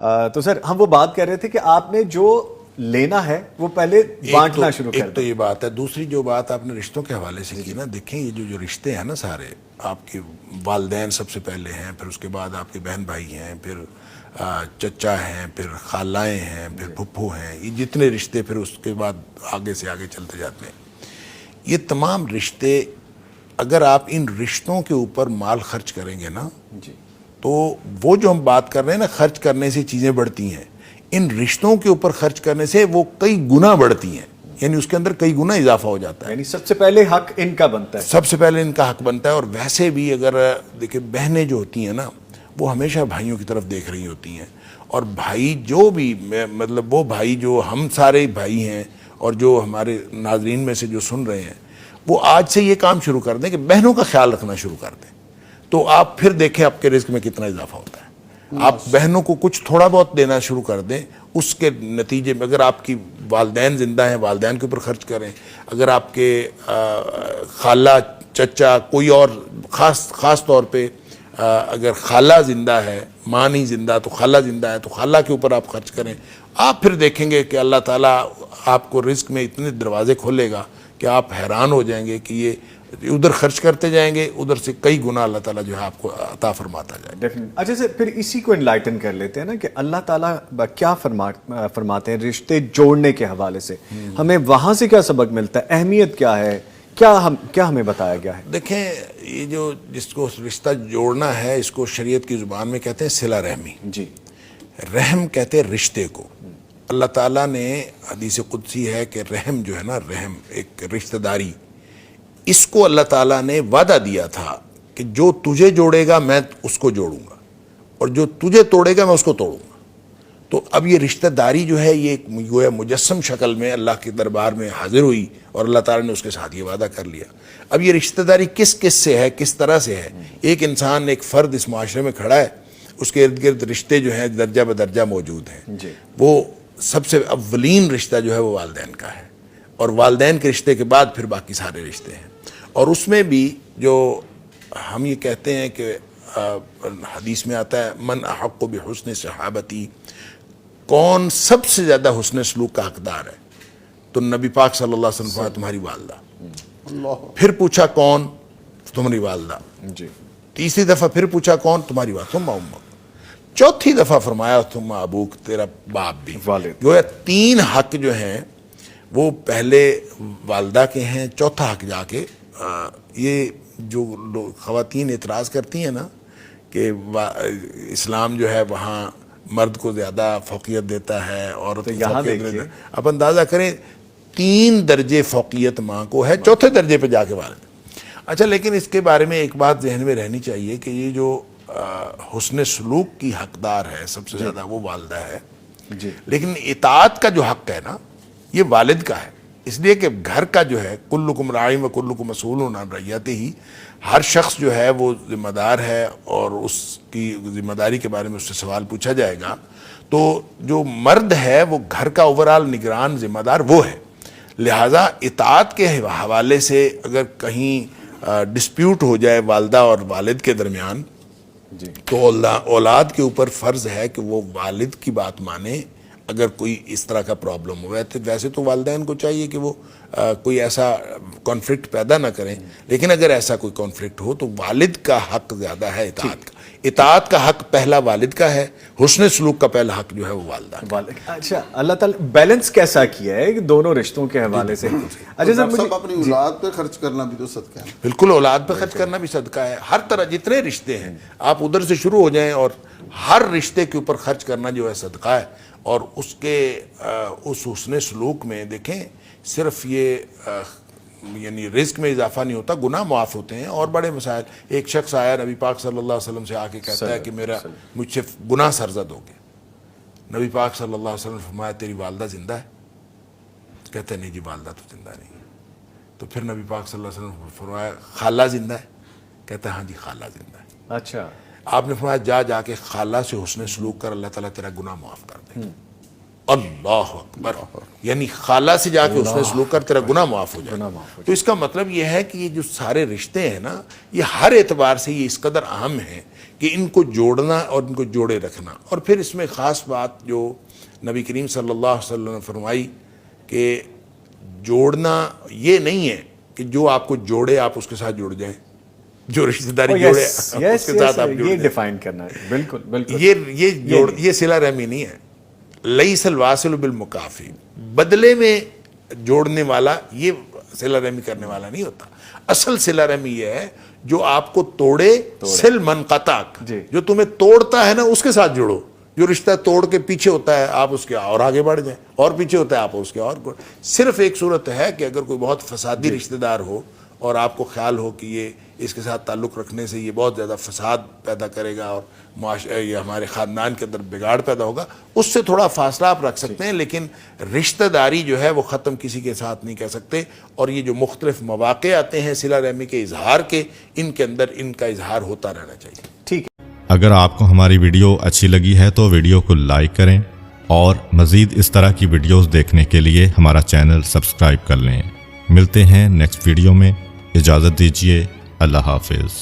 تو سر ہم وہ بات کر رہے تھے کہ آپ نے جو لینا ہے وہ پہلے بانٹنا شروع کر ایک تو یہ بات ہے. دوسری جو بات آپ نے رشتوں کے حوالے سے کی نا, دیکھیں یہ جو رشتے ہیں نا سارے, آپ کے والدین سب سے پہلے ہیں, پھر اس کے بعد آپ کے بہن بھائی ہیں, پھر چچا ہیں, پھر خالائیں ہیں, پھر پھپھو ہیں, یہ جتنے رشتے پھر اس کے بعد آگے سے آگے چلتے جاتے ہیں. یہ تمام رشتے اگر آپ ان رشتوں کے اوپر مال خرچ کریں گے نا, تو وہ جو ہم بات کر رہے ہیں نا خرچ کرنے سے چیزیں بڑھتی ہیں, ان رشتوں کے اوپر خرچ کرنے سے وہ کئی گنا بڑھتی ہیں, یعنی اس کے اندر کئی گنا اضافہ ہو جاتا ہے. یعنی سب سے پہلے حق ان کا بنتا ہے, سب سے پہلے ان کا حق بنتا ہے. اور ویسے بھی اگر دیکھیں بہنیں جو ہوتی ہیں نا وہ ہمیشہ بھائیوں کی طرف دیکھ رہی ہوتی ہیں, اور بھائی جو بھی مطلب وہ بھائی جو ہم سارے بھائی ہیں اور جو ہمارے ناظرین میں سے جو سن رہے ہیں وہ آج سے یہ کام شروع کر دیں کہ بہنوں کا خیال رکھنا شروع کر دیں, تو آپ پھر دیکھیں آپ کے رزق میں کتنا اضافہ ہوتا ہے. آپ بہنوں کو کچھ تھوڑا بہت دینا شروع کر دیں, اس کے نتیجے میں اگر آپ کی والدین زندہ ہیں والدین کے اوپر خرچ کریں, اگر آپ کے خالہ چچا کوئی اور خاص طور پہ اگر خالہ زندہ ہے, ماں نہیں زندہ تو خالہ زندہ ہے, تو خالہ کے اوپر آپ خرچ کریں, آپ پھر دیکھیں گے کہ اللہ تعالیٰ آپ کو رزق میں اتنے دروازے کھولے گا کہ آپ حیران ہو جائیں گے کہ یہ ادھر خرچ کرتے جائیں گے, ادھر سے کئی گنا اللہ تعالیٰ جو ہے آپ کو عطا فرماتا جائے گا. اچھا سر پھر اسی کو انلائٹن کر لیتے ہیں نا کہ اللہ تعالیٰ کیا فرماتے ہیں رشتے جوڑنے کے حوالے سے, ہمیں وہاں سے کیا سبق ملتا ہے, اہمیت کیا ہے, کیا ہمیں بتایا گیا ہے؟ دیکھیں یہ جو جس کو رشتہ جوڑنا ہے اس کو شریعت کی زبان میں کہتے ہیں صلہ رحمی. جی, رحم کہتے ہیں رشتے کو. اللہ تعالیٰ نے حدیث قدسی ہے کہ رحم جو ہے نا, رحم ایک رشتہ داری, اس کو اللہ تعالیٰ نے وعدہ دیا تھا کہ جو تجھے جوڑے گا میں اس کو جوڑوں گا, اور جو تجھے توڑے گا میں اس کو توڑوں گا. تو اب یہ رشتہ داری جو ہے یہ گویا مجسم شکل میں اللہ کے دربار میں حاضر ہوئی, اور اللہ تعالیٰ نے اس کے ساتھ یہ وعدہ کر لیا. اب یہ رشتہ داری کس سے ہے, کس طرح سے ہے؟ ایک انسان, ایک فرد اس معاشرے میں کھڑا ہے, اس کے ارد گرد رشتے جو ہیں درجہ بدرجہ موجود ہیں. وہ سب سے اولین رشتہ جو ہے وہ والدین کا ہے, اور والدین کے رشتے کے بعد پھر باقی سارے رشتے ہیں. اور اس میں بھی جو ہم یہ کہتے ہیں کہ حدیث میں آتا ہے من احق بحسن صحابتی, کون سب سے زیادہ حسن سلوک کا حقدار ہے, تو نبی پاک صلی اللہ علیہ وسلم فرمایا تمہاری والدہ. پھر پوچھا کون, تمہاری والدہ. تیسری دفعہ پھر پوچھا کون, تمہاری والدہ. ثم امک. چوتھی دفعہ فرمایا ثم ابوک, تیرا باپ بھی. گویا 3 حق جو ہیں وہ پہلے والدہ کے ہیں, چوتھا حق جا کے یہ جو خواتین اعتراض کرتی ہیں نا کہ اسلام جو ہے وہاں مرد کو زیادہ فوقیت دیتا ہے, عورت کو فوقیت دیتا ہے. اب اندازہ کریں 3 درجے فوقیت ماں کو ہے, چوتھے درجے پہ جا کے والد. اچھا لیکن اس کے بارے میں ایک بات ذہن میں رہنی چاہیے کہ یہ جو حسن سلوک کی حقدار ہے سب سے زیادہ وہ والدہ ہے, لیکن اطاعت کا جو حق ہے نا یہ والد کا ہے. اس لیے کہ گھر کا جو ہے کلکم راعٍ و کلکم مسئول عن رعیتہ, ہر شخص جو ہے وہ ذمہ دار ہے اور اس کی ذمہ داری کے بارے میں اس سے سوال پوچھا جائے گا. تو جو مرد ہے وہ گھر کا اوورال نگران ذمہ دار وہ ہے. لہٰذا اطاعت کے حوالے سے اگر کہیں ڈسپیوٹ ہو جائے والدہ اور والد کے درمیان, تو اولاد کے اوپر فرض ہے کہ وہ والد کی بات مانے اگر کوئی اس طرح کا پرابلم ہوا ہے. ویسے تو والدین کو چاہیے کہ وہ کوئی ایسا کانفلکٹ پیدا نہ کریں, لیکن اگر ایسا کوئی کانفلکٹ ہو تو والد کا حق زیادہ ہے اطاعت کا. اطاعت کا حق پہلا والد کا ہے, حسن سلوک کا پہلا حق جو ہے وہ والدہ کا. اچھا اللہ تعالیٰ بیلنس کیسا کیا ہے دونوں رشتوں کے حوالے سے؟ اچھا سر اپنی اولاد پہ خرچ کرنا بھی تو صدقہ ہے. بالکل, اولاد پہ خرچ کرنا بھی صدقہ ہے. ہر طرح جتنے رشتے ہیں آپ ادھر سے شروع ہو جائیں, اور ہر رشتے کے اوپر خرچ کرنا جو ہے صدقہ ہے. اور اس کے اس حسن سلوک میں دیکھیں صرف یہ یعنی رزق میں اضافہ نہیں ہوتا, گناہ معاف ہوتے ہیں اور بڑے مسائل. ایک شخص آیا نبی پاک صلی اللہ علیہ وسلم سے آ کے کہتا ہے کہ مجھ سے گناہ سرزد ہو گیا. نبی پاک صلی اللہ علیہ وسلم نے فرمایا تیری والدہ زندہ ہے؟ کہتا ہے نہیں جی والدہ تو زندہ نہیں ہے. تو پھر نبی پاک صلی اللہ علیہ وسلم نے فرمایا خالہ زندہ ہے؟ کہتا ہے ہاں جی خالہ زندہ ہے. اچھا, آپ نے فرمایا جا کے خالہ سے حسن سلوک کر, اللہ تعالیٰ تیرا گناہ معاف کر دے گا. اللہ اکبر, یعنی خالہ سے جا کے حسن سلوک کر تیرا گناہ معاف ہو جائے. تو اس کا مطلب یہ ہے کہ یہ جو سارے رشتے ہیں نا یہ ہر اعتبار سے یہ اس قدر اہم ہیں کہ ان کو جوڑنا اور ان کو جوڑے رکھنا. اور پھر اس میں خاص بات جو نبی کریم صلی اللہ علیہ وسلم نے فرمائی کہ جوڑنا یہ نہیں ہے کہ جو آپ کو جوڑے آپ اس کے ساتھ جڑ جائیں, جو رشتہ داری جوڑے اس کے ساتھ آپ جڑ یہ جائیں. ڈیفائن کرنا ہے, بالکل بالکل. یہ صلہ رحمی نہیں ہے. لیس الواصل بالمکافی, بدلے میں جوڑنے والا یہ صلہ رحمی کرنے والا نہیں ہوتا. اصل صلہ رحمی یہ ہے جو آپ کو توڑے, سل من قطعک, جو تمہیں توڑتا ہے نا اس کے ساتھ جڑو. جو رشتہ توڑ کے پیچھے ہوتا ہے آپ اس کے اور آگے بڑھ جائیں, اور پیچھے ہوتا ہے آپ اس کے اور. صرف ایک صورت ہے کہ اگر کوئی بہت فسادی رشتہ دار ہو اور آپ کو خیال ہو کہ یہ اس کے ساتھ تعلق رکھنے سے یہ بہت زیادہ فساد پیدا کرے گا اور یہ ہمارے خاندان کے اندر بگاڑ پیدا ہوگا, اس سے تھوڑا فاصلہ آپ رکھ سکتے ہیں. لیکن رشتہ داری جو ہے وہ ختم کسی کے ساتھ نہیں کر سکتے. اور یہ جو مختلف مواقع آتے ہیں صلہ رحمی کے اظہار کے, ان کے اندر ان کا اظہار ہوتا رہنا چاہیے. ٹھیک ہے. اگر آپ کو ہماری ویڈیو اچھی لگی ہے تو ویڈیو کو لائک کریں, اور مزید اس طرح کی ویڈیوز دیکھنے کے لیے ہمارا چینل سبسکرائب کر لیں. ملتے ہیں نیکسٹ ویڈیو میں. اجازت دیجیے. اللہ حافظ.